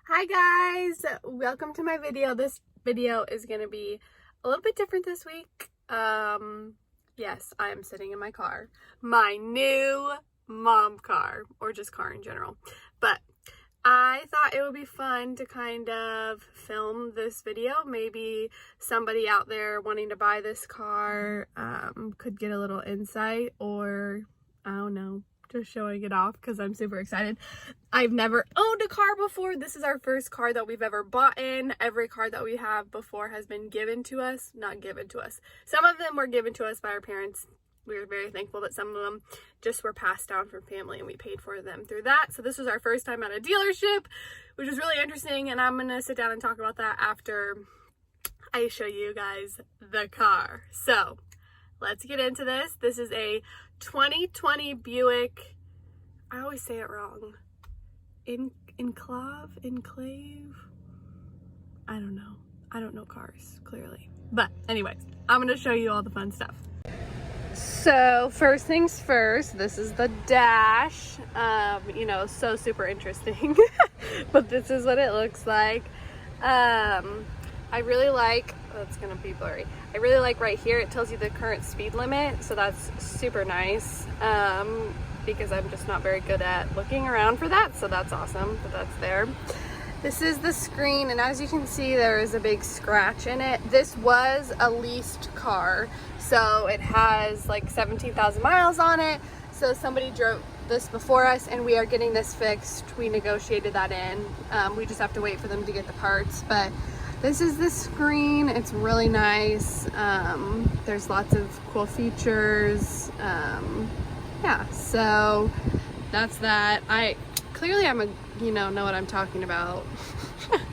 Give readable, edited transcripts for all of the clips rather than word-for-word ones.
Hi guys, welcome to my video. This video is going to be a little bit different this week. Yes, I am sitting in my car, my new mom car, or just car in general. But I thought it would be fun to kind of film this video. Maybe somebody out there wanting to buy this car could get a little insight, or I don't know, just showing it off because I'm super excited. I've never owned a car before. This is our first car that we've ever bought in. Every car that we have before has been given to us, not given to us. Some of them were given to us by our parents. We were very thankful, but some of them just were passed down from family and we paid for them through that. So this was our first time at a dealership, which was really interesting, and I'm gonna sit down and talk about that after I show you guys the car. So let's get into this. This is a 2020 Buick, I always say it wrong, Enclave? I don't know. I don't know cars, clearly. But anyways, I'm gonna show you all the fun stuff. So first things first, this is the dash. You know, so super interesting. But this is what it looks like. I really like, oh, it's gonna be blurry. I really like right here, it tells you the current speed limit, so that's super nice. Because I'm just not very good at looking around for that, so that's awesome that that's there. This is the screen, and as you can see, there is a big scratch in it. This was a leased car, so it has like 17,000 miles on it. So somebody drove this before us, and we are getting this fixed. We negotiated that in. We just have to wait for them to get the parts, but this is the screen. It's really nice. There's lots of cool features. Yeah, so that's that. I'm a, know what I'm talking about,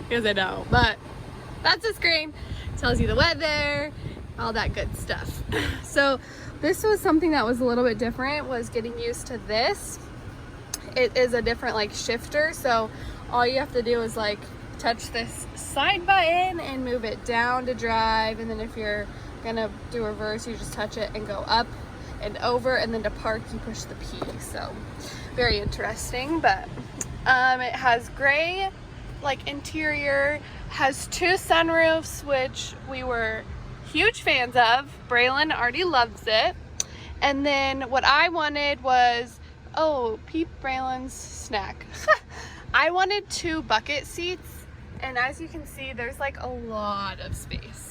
because I don't, but that's the screen. It tells you the weather, all that good stuff. So this was something that was a little bit different, was getting used to this. It is a different like shifter, so all you have to do is like touch this side button and move it down to drive, and then if you're gonna do reverse, you just touch it and go up and over, and then to park you push the P. So very interesting. But it has gray like interior, has two sunroofs, which we were huge fans of. Braylon already loves it. And then what I wanted was, oh, peep Braylon's snack. I wanted two bucket seats, and as you can see, there's like a lot of space.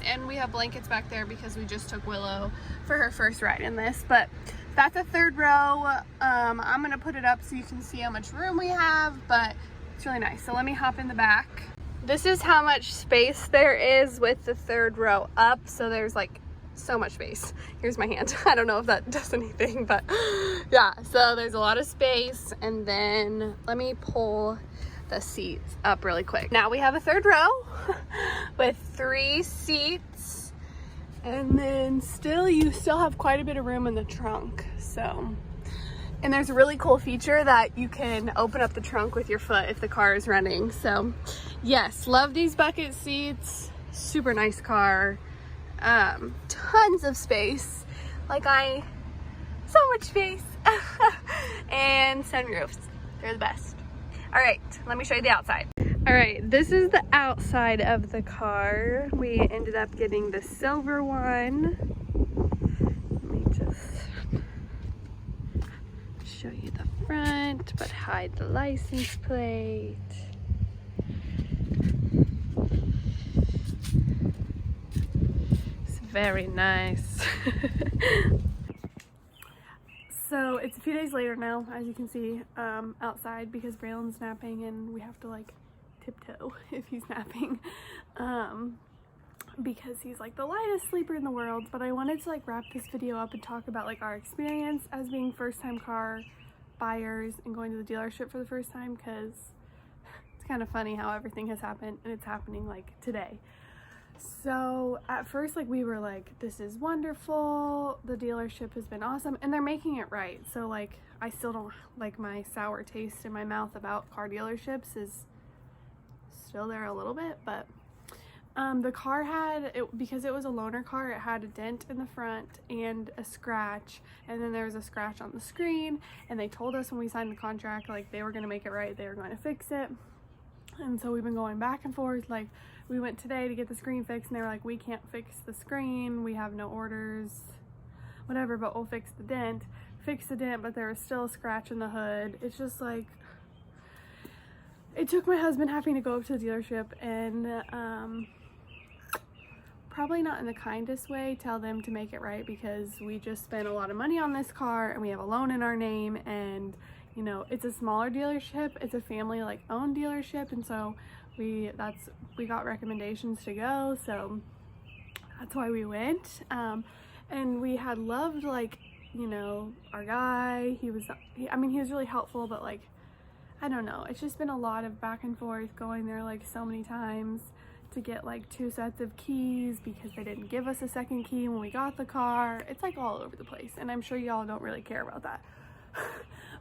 And we have blankets back there because we just took Willow for her first ride in this. But that's a third row. I'm gonna put it up so you can see how much room we have, but it's really nice. So let me hop in the back. This is how much space there is with the third row up. So there's like so much space. Here's my hand. I don't know if that does anything, but yeah, so there's a lot of space. And then let me pull the seats up really quick. Now we have a third row with 3 seats, and then you still have quite a bit of room in the trunk. So, and there's a really cool feature that you can open up the trunk with your foot if the car is running. So yes, love these bucket seats. Super nice car. Tons of space. So much space. And sunroofs, they're the best. All right, let me show you the outside. All right, this is the outside of the car. We ended up getting the silver one. Let me just show you the front, but hide the license plate. It's very nice. So it's a few days later now, as you can see, outside, because Braylon's napping and we have to like tiptoe if he's napping, because he's like the lightest sleeper in the world. But I wanted to like wrap this video up and talk about like our experience as being first-time car buyers and going to the dealership for the first time, because it's kind of funny how everything has happened and it's happening like today. So at first, like, we were like, this is wonderful, the dealership has been awesome, and they're making it right. So like, I still don't, like, my sour taste in my mouth about car dealerships is still there a little bit, but The car had, because it was a loaner car, it had a dent in the front and a scratch, and then there was a scratch on the screen, and they told us when we signed the contract, like, they were going to make it right, they were going to fix it. And so we've been going back and forth. Like, we went today to get the screen fixed, and they were like, we can't fix the screen, we have no orders, whatever, but we'll fix the dent. Fix the dent, but there was still a scratch in the hood. It's just like, it took my husband having to go up to the dealership and probably not in the kindest way tell them to make it right, because we just spent a lot of money on this car and we have a loan in our name, and you know, it's a smaller dealership, it's a family like owned dealership, and so we got recommendations to go, so that's why we went. And we had loved, like, you know, our guy. I mean, he was really helpful, but like, I don't know, it's just been a lot of back and forth going there like so many times to get like 2 sets of keys because they didn't give us a second key when we got the car. It's like all over the place, and I'm sure y'all don't really care about that.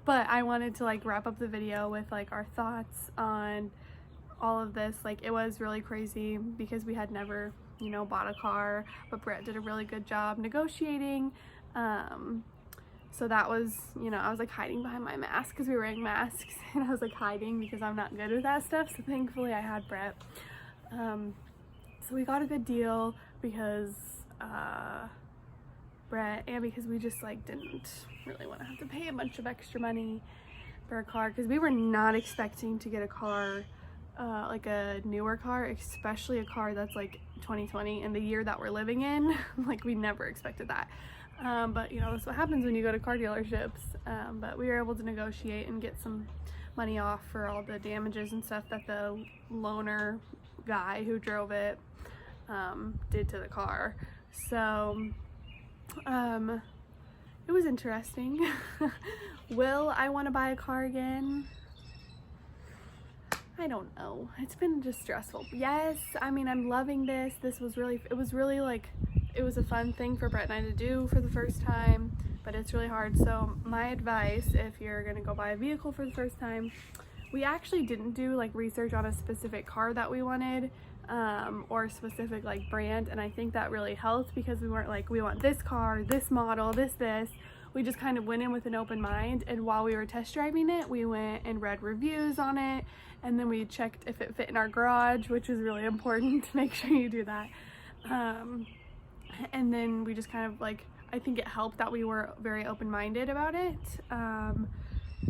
But I wanted to like wrap up the video with like our thoughts on all of this. Like, it was really crazy because we had never, you know, bought a car, but Brett did a really good job negotiating. So that was, you know, I was like hiding behind my mask because we were wearing masks, and I was like hiding because I'm not good with that stuff, so thankfully I had Brett. So we got a good deal because Brett, and because we just like didn't really want to have to pay a bunch of extra money for a car, because we were not expecting to get a car, like a newer car, especially a car that's like 2020 and the year that we're living in. Like, we never expected that. But you know, that's what happens when you go to car dealerships. But we were able to negotiate and get some money off for all the damages and stuff that the loaner guy who drove it did to the car. So it was interesting. Will I want to buy a car again? I don't know. It's been just stressful. Yes, I mean, I'm loving this. It was really like, it was a fun thing for Brett and I to do for the first time, but it's really hard. So my advice, if you're gonna go buy a vehicle for the first time, we actually didn't do like research on a specific car that we wanted, or a specific like brand, and I think that really helped, because we weren't like, we want this car, this model, this. We just kind of went in with an open mind, and while we were test driving it, we went and read reviews on it, and then we checked if it fit in our garage, which is really important to make sure you do that. And then we just kind of like, I think it helped that we were very open-minded about it.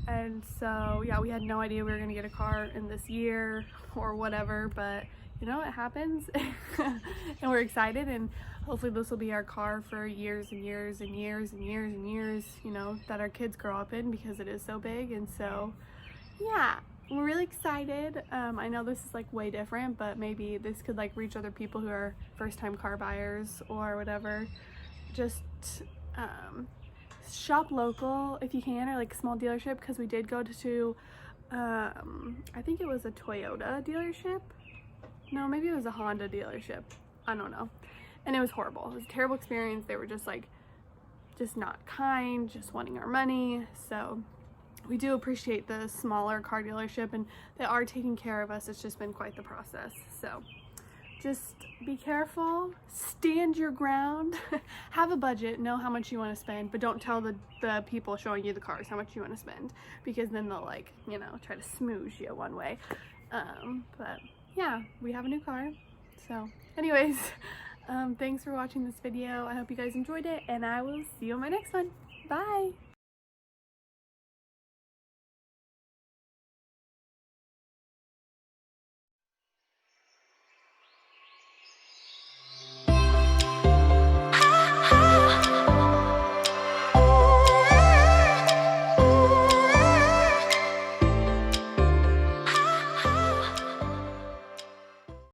And so yeah, we had no idea we were gonna get a car in this year or whatever, but you know, it happens. And we're excited, and hopefully this will be our car for years and years and years and years and years, you know, that our kids grow up in, because it is so big. And so yeah, we're really excited. I know this is like way different, but maybe this could like reach other people who are first-time car buyers or whatever. Just shop local if you can, or like a small dealership, because we did go to I think it was a Toyota dealership. No, maybe it was a Honda dealership. I don't know. And it was horrible. It was a terrible experience. They were just like, just not kind, just wanting our money. So we do appreciate the smaller car dealership, and they are taking care of us. It's just been quite the process. So just be careful, stand your ground, have a budget, know how much you want to spend, but don't tell the people showing you the cars how much you want to spend, because then they'll like, you know, try to smooze you one way. But yeah, we have a new car. So anyways, thanks for watching this video. I hope you guys enjoyed it, and I will see you on my next one. Bye.